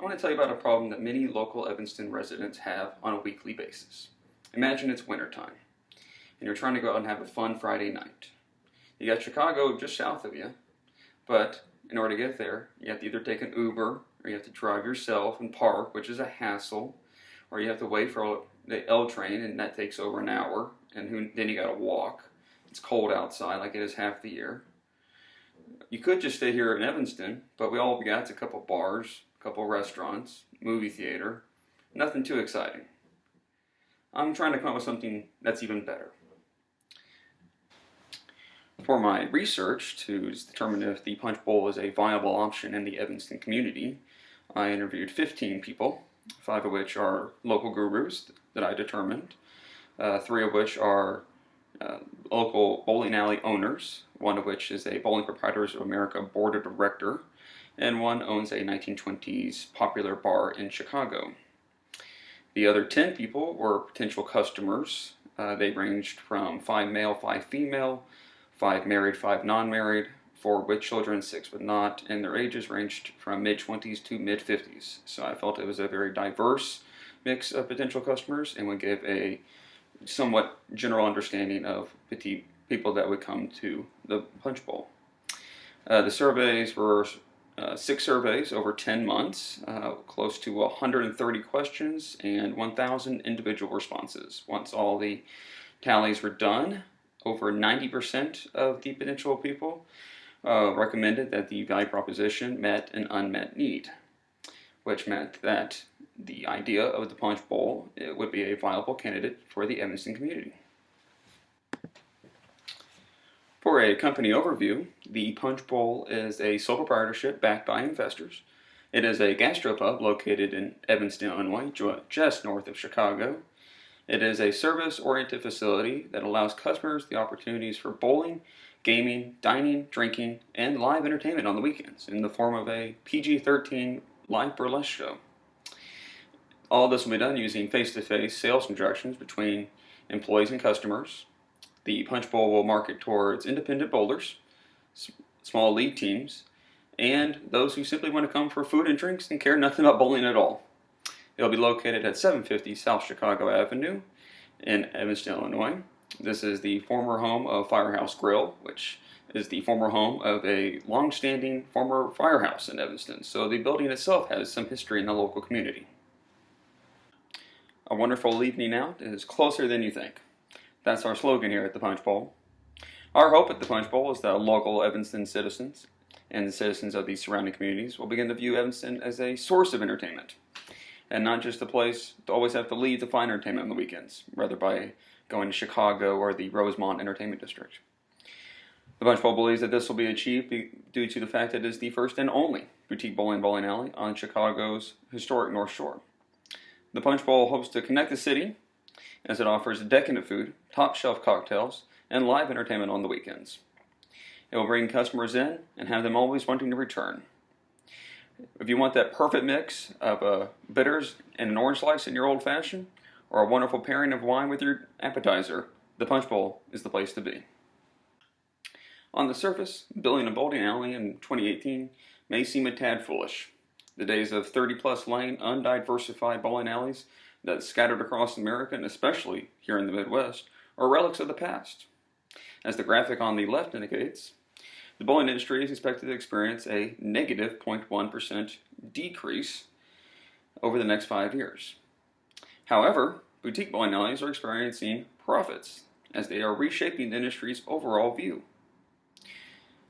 I want to tell you about a problem that many local Evanston residents have on a weekly basis. Imagine it's wintertime, and you're trying to go out and have a fun Friday night. You got Chicago just south of you, but in order to get there, you have to either take an Uber, or you have to drive yourself and park, which is a hassle, or you have to wait for the L train, and that takes over an hour, and then you got to walk. It's cold outside, like it is half the year. You could just stay here in Evanston, but all we got is a couple bars, a couple restaurants, movie theater. Nothing too exciting. I'm trying to come up with something that's even better. For my research to determine if the Punch Bowl is a viable option in the Evanston community, I interviewed 15 people, 5 of which are local gurus that I determined, 3 of which are local bowling alley owners, 1 of which is a Bowling Proprietors of America board of director, and 1 owns a 1920s popular bar in Chicago. The other 10 people were potential customers. They ranged from 5 male, 5 female, 5 married, 5 non-married, 4 with children, 6 with not, and their ages ranged from mid-20s to mid-50s. So I felt it was a very diverse mix of potential customers and would give a somewhat general understanding of people that would come to the Punch Bowl. The surveys were 6 surveys over 10 months, close to 130 questions and 1,000 individual responses. Once all the tallies were done, over 90% of the potential people recommended that the value proposition met an unmet need, which meant that the idea of the Punch Bowl would be a viable candidate for the Evanston community. For a company overview, the Punch Bowl is a sole proprietorship backed by investors. It is a gastropub located in Evanston, Illinois, just north of Chicago. It is a service-oriented facility that allows customers the opportunities for bowling, gaming, dining, drinking, and live entertainment on the weekends in the form of a PG-13 live burlesque show. All of this will be done using face-to-face sales instructions between employees and customers. The Punch Bowl will market towards independent bowlers, small league teams, and those who simply want to come for food and drinks and care nothing about bowling at all. It will be located at 750 South Chicago Avenue in Evanston, Illinois. This is the former home of Firehouse Grill, which is the former home of a long-standing former firehouse in Evanston. So the building itself has some history in the local community. A wonderful evening out is closer than you think. That's our slogan here at the Punch Bowl. Our hope at the Punch Bowl is that local Evanston citizens and the citizens of the surrounding communities will begin to view Evanston as a source of entertainment, and not just a place to always have to leave to find entertainment on the weekends, rather by going to Chicago or the Rosemont Entertainment District. The Punch Bowl believes that this will be achieved due to the fact that it is the first and only boutique bowling alley on Chicago's historic North Shore. The Punch Bowl hopes to connect the city as it offers decadent food, top-shelf cocktails, and live entertainment on the weekends. It will bring customers in and have them always wanting to return. If you want that perfect mix of bitters and an orange slice in your old-fashioned, or a wonderful pairing of wine with your appetizer, the Punch Bowl is the place to be. On the surface, building a bowling alley in 2018 may seem a tad foolish. The days of 30-plus lane, undiversified bowling alleys that scattered across America, and especially here in the Midwest, are relics of the past. As the graphic on the left indicates, the bowling industry is expected to experience a negative 0.1% decrease over the next 5 years. However, boutique bowling alleys are experiencing profits as they are reshaping the industry's overall view.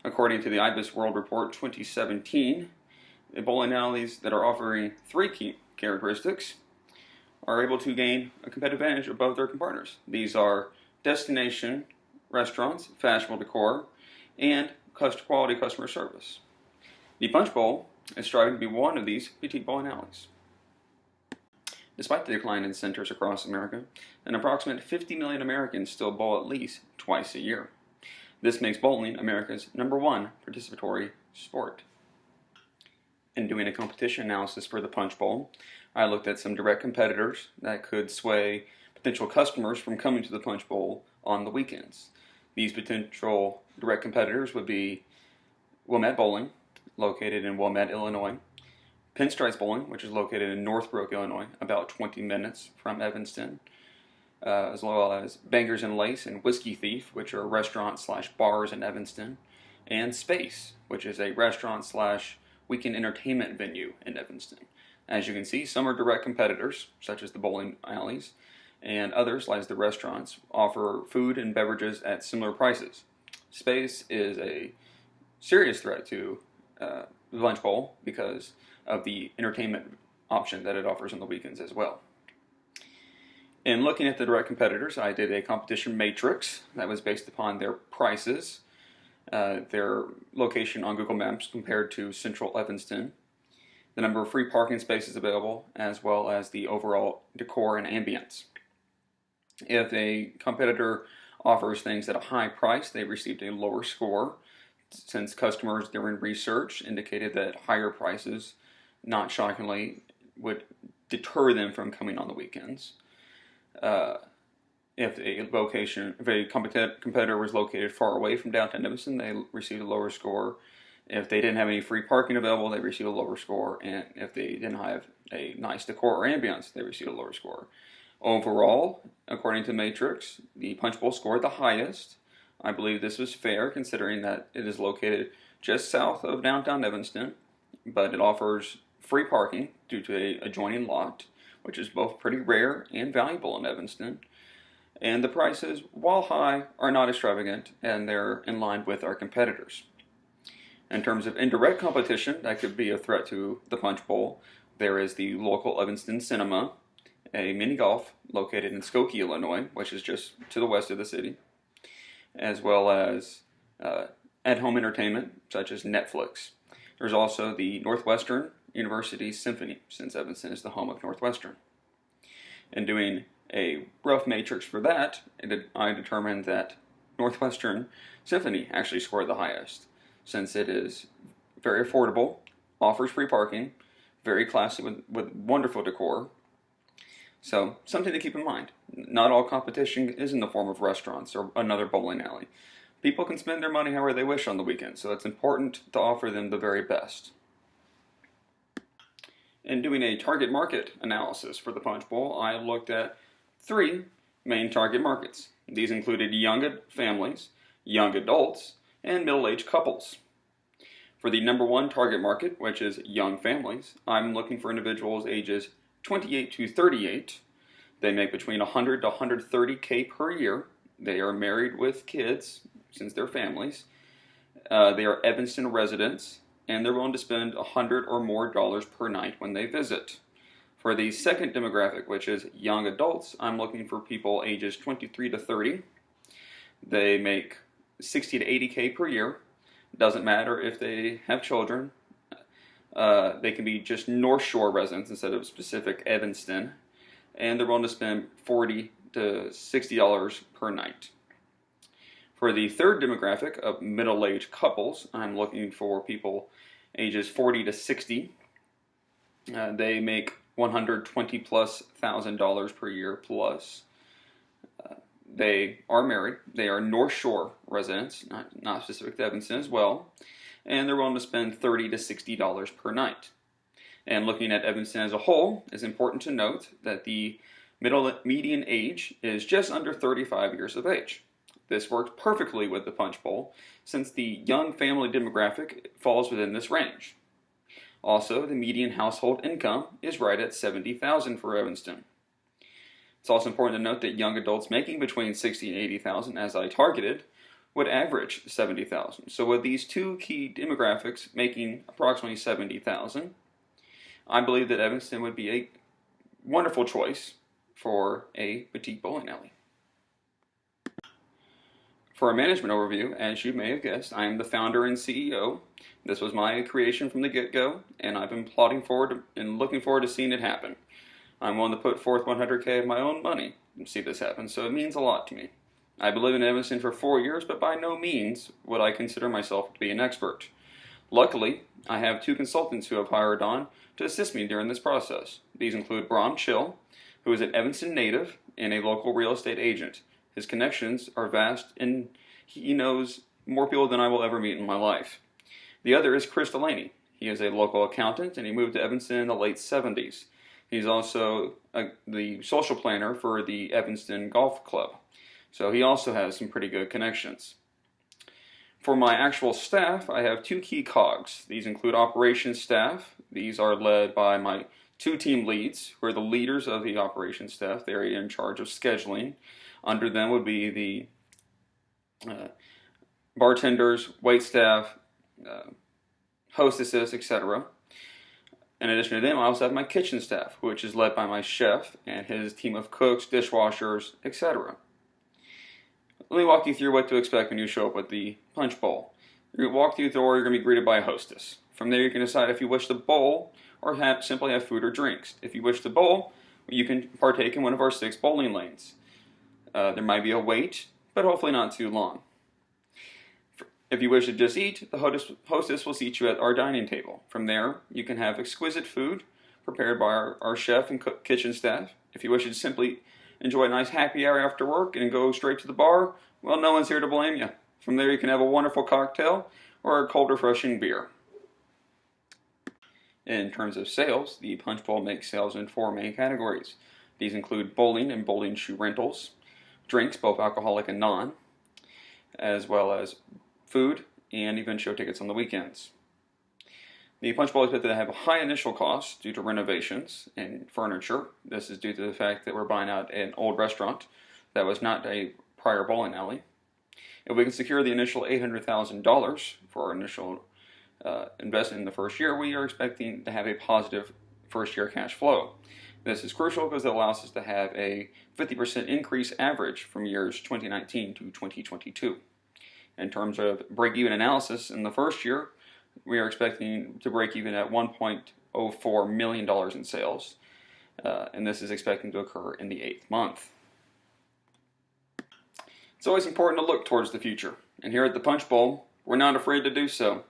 According to the IBIS World Report 2017, the bowling alleys that are offering 3 key characteristics are able to gain a competitive advantage above their competitors. These are destination restaurants, fashionable decor, and quality customer service. The Punch Bowl is striving to be one of these boutique bowling alleys. Despite the decline in centers across America, an approximate 50 million Americans still bowl at least twice a year. This makes bowling America's #1 participatory sport. In doing a competition analysis for the Punch Bowl, I looked at some direct competitors that could sway potential customers from coming to the Punch Bowl on the weekends. These potential direct competitors would be Wilmette Bowling, located in Wilmette, Illinois, Pinstripes Bowling, which is located in Northbrook, Illinois, about 20 minutes from Evanston, as well as Bangers and Lace and Whiskey Thief, which are restaurants/bars in Evanston, and Space, which is a restaurant/weekend entertainment venue in Evanston. As you can see, some are direct competitors, such as the bowling alleys, and others, like the restaurants, offer food and beverages at similar prices. Space is a serious threat to the Punch Bowl because of the entertainment option that it offers on the weekends as well. In looking at the direct competitors, I did a competition matrix that was based upon their prices, their location on Google Maps compared to central Evanston, the number of free parking spaces available, as well as the overall decor and ambience. If a competitor offers things at a high price, they received a lower score, since customers during research indicated that higher prices, not shockingly, would deter them from coming on the weekends. If a competitor was located far away from downtown Evanston, they received a lower score. If they didn't have any free parking available, they received a lower score. And if they didn't have a nice decor or ambience, they received a lower score. Overall, according to Matrix, the Punch Bowl scored the highest. I believe this was fair considering that it is located just south of downtown Evanston, but it offers free parking due to an adjoining lot, which is both pretty rare and valuable in Evanston. And the prices, while high, are not extravagant, and they're in line with our competitors. In terms of indirect competition that could be a threat to the Punch Bowl, there is the local Evanston Cinema, a mini golf located in Skokie, Illinois, which is just to the west of the city, as well as at-home entertainment such as Netflix. There's also the Northwestern University Symphony, since Evanston is the home of Northwestern. In doing a rough matrix for that, I determined that Northwestern Symphony actually scored the highest, since it is very affordable, offers free parking, very classy with wonderful decor. So, something to keep in mind. Not all competition is in the form of restaurants or another bowling alley. People can spend their money however they wish on the weekend, so it's important to offer them the very best. In doing a target market analysis for the Punch Bowl, I looked at 3 main target markets. These included young families, young adults, and middle-aged couples. For the number 1 target market, which is young families, I'm looking for individuals ages 28 to 38. They make between $100 to $130K per year. They are married with kids, since they're families. They are Evanston residents, and they're willing to spend $100 or more per night when they visit. For the second demographic, which is young adults, I'm looking for people ages 23 to 30. They make $60 to $80K per year. Doesn't matter if they have children. They can be just North Shore residents instead of specific Evanston. And they're willing to spend $40 to $60 per night. For the third demographic of middle-aged couples, I'm looking for people ages 40 to 60. They make $120,000+ per year plus. They are married. They are North Shore residents, not specific to Evanston as well. And they're willing to spend $30 to $60 per night. And looking at Evanston as a whole, it's important to note that the median age is just under 35 years of age. This works perfectly with the Punch Bowl, since the young family demographic falls within this range. Also, the median household income is right at $70,000 for Evanston. It's also important to note that young adults making between $60,000 and $80,000, as I targeted, would average $70,000. So with these 2 key demographics making approximately $70,000, I believe that Evanston would be a wonderful choice for a boutique bowling alley. For a management overview, as you may have guessed, I am the founder and CEO. This was my creation from the get-go, and I've been plotting forward and looking forward to seeing it happen. I'm willing to put forth $100K of my own money and see this happen, so it means a lot to me. I've been living in Evanston for 4 years, but by no means would I consider myself to be an expert. Luckily, I have 2 consultants who I've hired on to assist me during this process. These include Bram Chill, who is an Evanston native and a local real estate agent. His connections are vast, and he knows more people than I will ever meet in my life. The other is Chris Delaney. He is a local accountant, and he moved to Evanston in the late 70s. He's also the social planner for the Evanston Golf Club, so he also has some pretty good connections. For my actual staff, I have two key cogs. These include operations staff. These are led by my two team leads, who are the leaders of the operations staff. They're in charge of scheduling. Under them would be the bartenders, waitstaff, hostesses, etc. In addition to them, I also have my kitchen staff, which is led by my chef and his team of cooks, dishwashers, etc. Let me walk you through what to expect when you show up at the Punch Bowl. You're going to walk through the door, you're going to be greeted by a hostess. From there, you can decide if you wish to bowl or simply have food or drinks. If you wish to bowl, you can partake in one of our 6 bowling lanes. There might be a wait, but hopefully not too long. If you wish to just eat, the hostess will seat you at our dining table. From there, you can have exquisite food prepared by our chef and kitchen staff. If you wish to simply enjoy a nice happy hour after work and go straight to the bar, well, no one's here to blame you. From there, you can have a wonderful cocktail or a cold, refreshing beer. In terms of sales, the Punch Bowl makes sales in 4 main categories. These include bowling and bowling shoe rentals, drinks, both alcoholic and non, as well as food, and even show tickets on the weekends. The Punch Bowl is expected to have a high initial cost due to renovations and furniture. This is due to the fact that we're buying out an old restaurant that was not a prior bowling alley. If we can secure the initial $800,000 for our initial investment in the first year, we are expecting to have a positive first year cash flow. This is crucial because it allows us to have a 50% increase average from years 2019 to 2022. In terms of break-even analysis in the first year, we are expecting to break even at $1.04 million in sales, and this is expecting to occur in the 8th month. It's always important to look towards the future, and here at the Punch Bowl, we're not afraid to do so.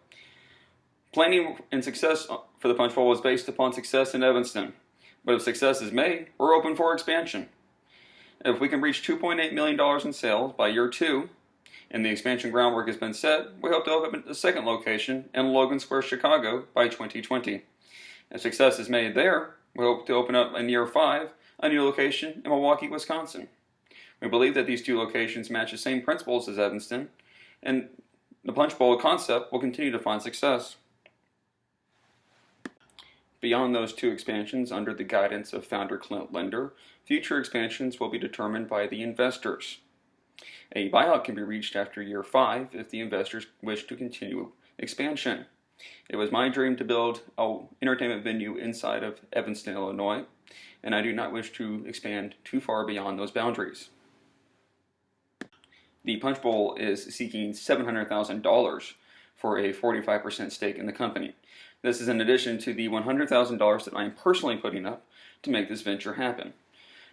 Planning and success for the Punch Bowl is based upon success in Evanston, but if success is made, we're open for expansion. If we can reach $2.8 million in sales by year 2, and the expansion groundwork has been set, we hope to open a second location in Logan Square, Chicago by 2020. If success is made there, we hope to open up in year 5 a new location in Milwaukee, Wisconsin. We believe that these 2 locations match the same principles as Evanston, and the Punch Bowl concept will continue to find success. Beyond those 2 expansions, under the guidance of founder Clint Linder, future expansions will be determined by the investors. A buyout can be reached after year 5 if the investors wish to continue expansion. It was my dream to build an entertainment venue inside of Evanston, Illinois, and I do not wish to expand too far beyond those boundaries. The Punch Bowl is seeking $700,000 for a 45% stake in the company. This is in addition to the $100,000 that I am personally putting up to make this venture happen.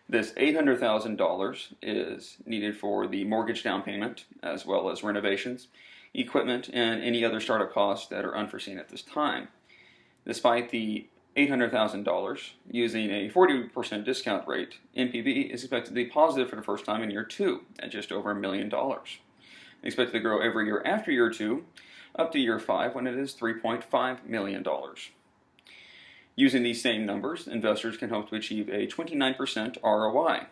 This $800,000 is needed for the mortgage down payment, as well as renovations, equipment, and any other startup costs that are unforeseen at this time. Despite the $800,000, using a 40% discount rate, NPV is expected to be positive for the first time in year 2 at just over $1 million. Expected to grow every year after year 2, up to year 5 when it is $3.5 million. Using these same numbers, investors can hope to achieve a 29% ROI.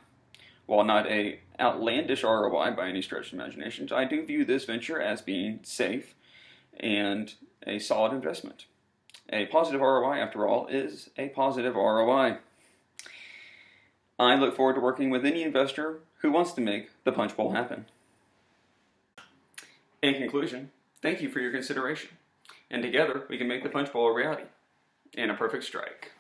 While not an outlandish ROI by any stretch of imagination, I do view this venture as being safe and a solid investment. A positive ROI, after all, is a positive ROI. I look forward to working with any investor who wants to make the Punch Bowl happen. In conclusion, thank you for your consideration, and together we can make the Punch Bowl a reality. And a perfect strike.